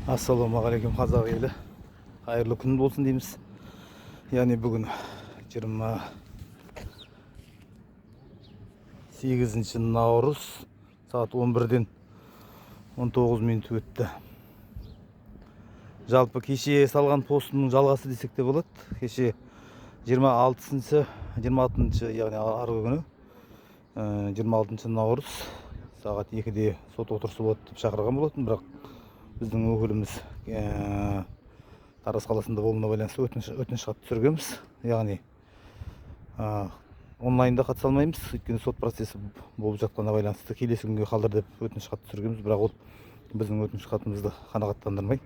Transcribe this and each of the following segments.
Ассалаумағалейкум қазақ елі. Қайырлы күн болсын дейміз. Яғни бүгін 28 наурыз сағат 11-ден 19 минут өтті. Жалпы кеше салған постымның жалғасы десек те болады. Кеше 26-шы, яғни арғы күні 26 наурыз сағат 2-де сот отырысы болады деп шақырған болатын, бірақ біздің өкіліміз Тараз қаласында болуына байланысты өтініш хат түсіргенбіз. Яғни онлайнда қатыса алмаймыз, өйткені сот процесі болып жатқанына байланысты келесі күнге қалдыр деп өтініш хат түсіргенбіз, бірақ ол біздің өтініш хатымызды қанағаттандырмай,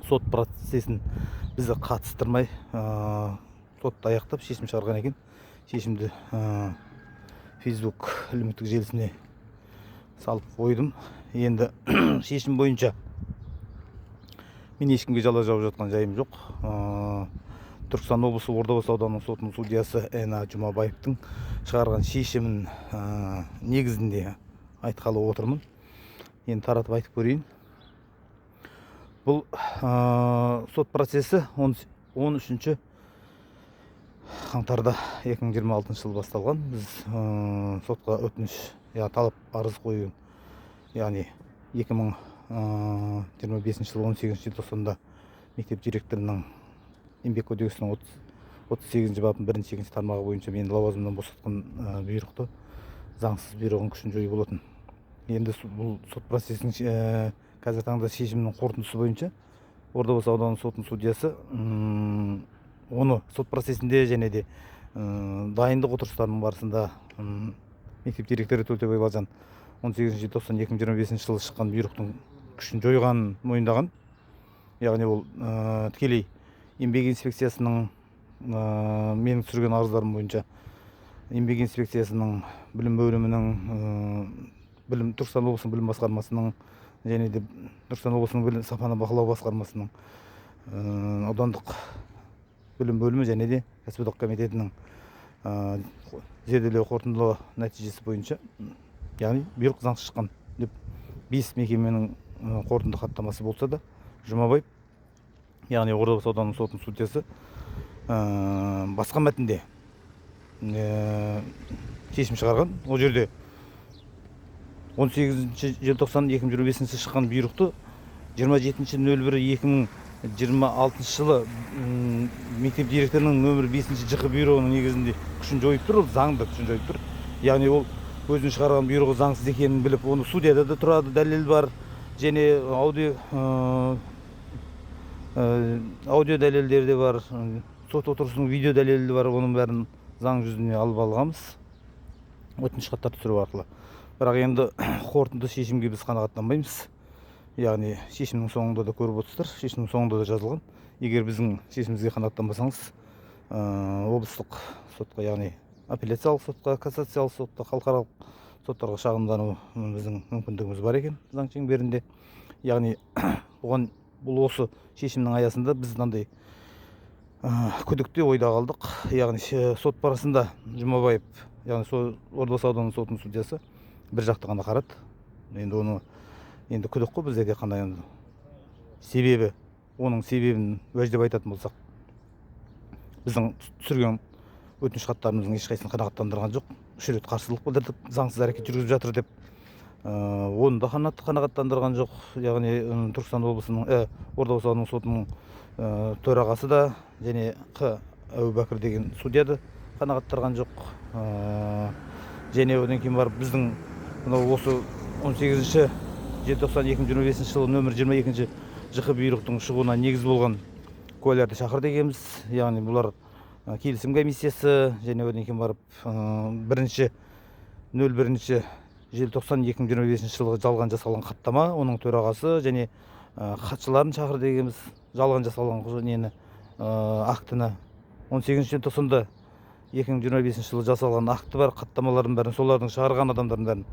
сот процесін бізді қатыстырмай, сотты аяқтап шешім шығарған екен. Шешімді Facebook әлеуметтік желісіне салып қойдым. Енді шешім бойынша мен ешкімге жала жауып жатқан жайым жоқ. Түркістан облысы Ордабасы ауданының сотының судьясы Н.А. Жұмабаевтың шығарған шешімін негізінде айтқалы отырмын. Енді таратып айтып көрейін. Бұл сот процесі 13 қаңтарда 2026 жыл басталған. Біз сотқа өтініш, талап арыз қою, яғни 2025 жыл 18 желтоқсанда мектеп директорының еңбек кодексінің 38 бабының 1-2 тармағы бойынша мені лауазымынан босатқан бұйрықты заңсыз бұйрығын күшін жою болатын. Енді бұл сот процесінің қазіргі таңда шешімнің қорытындысы бойынша Ордабасы ауданының сотының судьясы оны сот процесінде және де дайындық отырыстарының барысында мектеп директоры Төлтебай Балжан 18 желтоқсан 2025 жылы шыққан бұйрықтың күшін жойғанын мойындаған. Яғни ол тікелей еңбек инспекциясының менің түсірген арыздарым бойынша еңбек инспекциясының білім бөлімінің Түркістан облысының білім басқармасының және де Түркістан облысының сапаны бақылау басқармасының аудандық білім бөлімі және де кәсіподақ комитетінің зерделеу қорытындылау нәтижесі бойынша, яғни бұйрық заңсыз шыққан деп 5 мекеменің қорытынды хаттамасы болса да, Жұмабаев, яғни Ордабасы ауданының сотының судьясы басқа мәтінде шешім шығарған. Ол жерде 18 желтоқсан 2025 шыққан бұйрықты 27.01.2026 жылы мектеп директорының нөмір 5 ЖХ бұйрығының негізінде күшін жойып тұр, ол заңды күшін жойып тұр. Яғни ол өзінің шығарған бұйрығы заңсыз екенін біліп, оны судьяда да тұрады, дәлел бар, және аудио дәлелдері де бар, сот отырысының видео дәлелі бар, оның бәрін заң жүзіне алып алғанбыз, өтініш хаттар түсіру арқылы. Бірақ енді қорытынды шешімге біз қанағаттанбаймыз. Яғни шешімнің соңында да көріп отырсыздар, шешімнің соңында да жазылған. Егер біздің шешімімізге қанағаттанбасаңыз, облыстық сотқа, яғни апелляциялық сотқа, кассациялық сотқа, халықаралық соттарға шағымдану біздің мүмкіндігіміз бар екен заң шеңберінде. Яғни бұл осы шешімнің аясында біз мынандай күдікте ойда қалдық. Яғни сот барысында Жұмабаев, яғни Ордабасы ауданының сотының судьясы бір жақты ғана қарады. Енді күдік қой бізде, тек қана себебі, оның себебін уәждеп айтатын болсақ, біздің түсірген өтініш хаттарымыздың ешқайсысын қанағаттандырған жоқ. 3 рет қарсылық білдірдік, заңсыз әрекет жүргізіп жатыр деп. Оны да қанағаттандырған жоқ. Яғни Түркістан облысының Ордабасы ауданының сотының төрағасы да және Қ. Әубәкір деген судья да қанағаттандырған жоқ. Және одан кейін барып біздің осы 18 желтоқсан 2025 жылы нөмір 22 ЖХ бұйрықтың шығуына негіз болған куәлерді шақырды екенбіз. Яғни бұлар келісім комиссиясы және одан кейін барып 01 желтоқсан 2025 жылғы жалған жасалған хаттама, оның төрағасы және хатшыларын шақырды екенбіз. Жалған жасалған актіні 18 желтоқсанда 2025 жылы жасалған акті бар, хаттамалардың бәрін, солардың шығарған адамдардың бәрін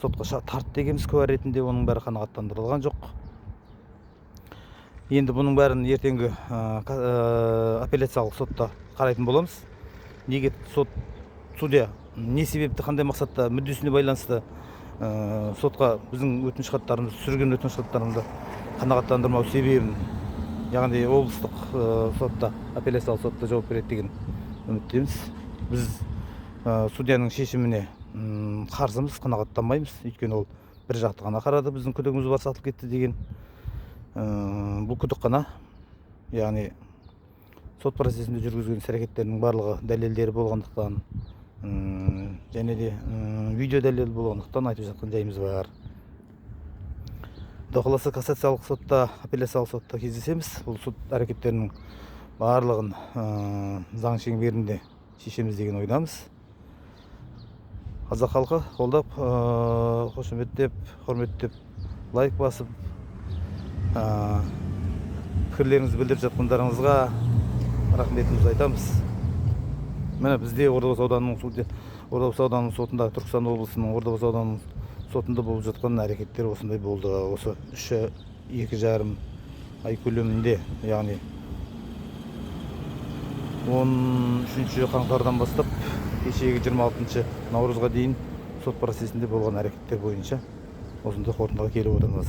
сотқа тартты екенбіз куә ретінде. Оның бәрі қанағаттандырылған жоқ. Енді бұның бәрін ертеңгі апелляциялық сотта қарайтын боламыз. Неге судья не себепті, қандай мақсатта, мүддесіне байланысты сотқа біздің өтініш хаттарымызды, түсірген өтініш хаттарымызды канагаттандырмау себебин, яғни облыстық сотта, апелляциялық сотта жооп берет деген үміттеміз. Біз судьяның шешіміне қарсымыз, қанағаттанбаймыз. Өйткені ол бір жақты ғана қарады, біздің күдігіміз бар, сатылып кетті деген. Бұл күдік қана, яғни сот процесінде жүргізген іс-әрекеттерінің барлығы дәлелдері болғандықтан, және де видео дәлел болғандықтан айтып жатқан жайымыз бар. Құдай кассациялық сотта, апелляциялық сотта кездесеміз. Бұл сот әрекеттерінің барлығын заң шеңберінде шешеміз деген ойдамыз. Қазақ халқы қолдап, қошеметтеп, құрметтеп, лайк басып, пікірлеріңізді білдіріп жатқандарыңызға рахметімізді айтамыз. Міне бізде Ордабасы ауданының сотында, Түркістан облысының Ордабасы ауданының сотында болып жатқан әрекеттер осындай болды. Осы 2,5 ай көлемінде, яғни 13 қаңтардан бастап кешегі 26 наурызға дейін сот процесінде болған әрекеттер бойынша осындай қорытындыға келіп отырмыз.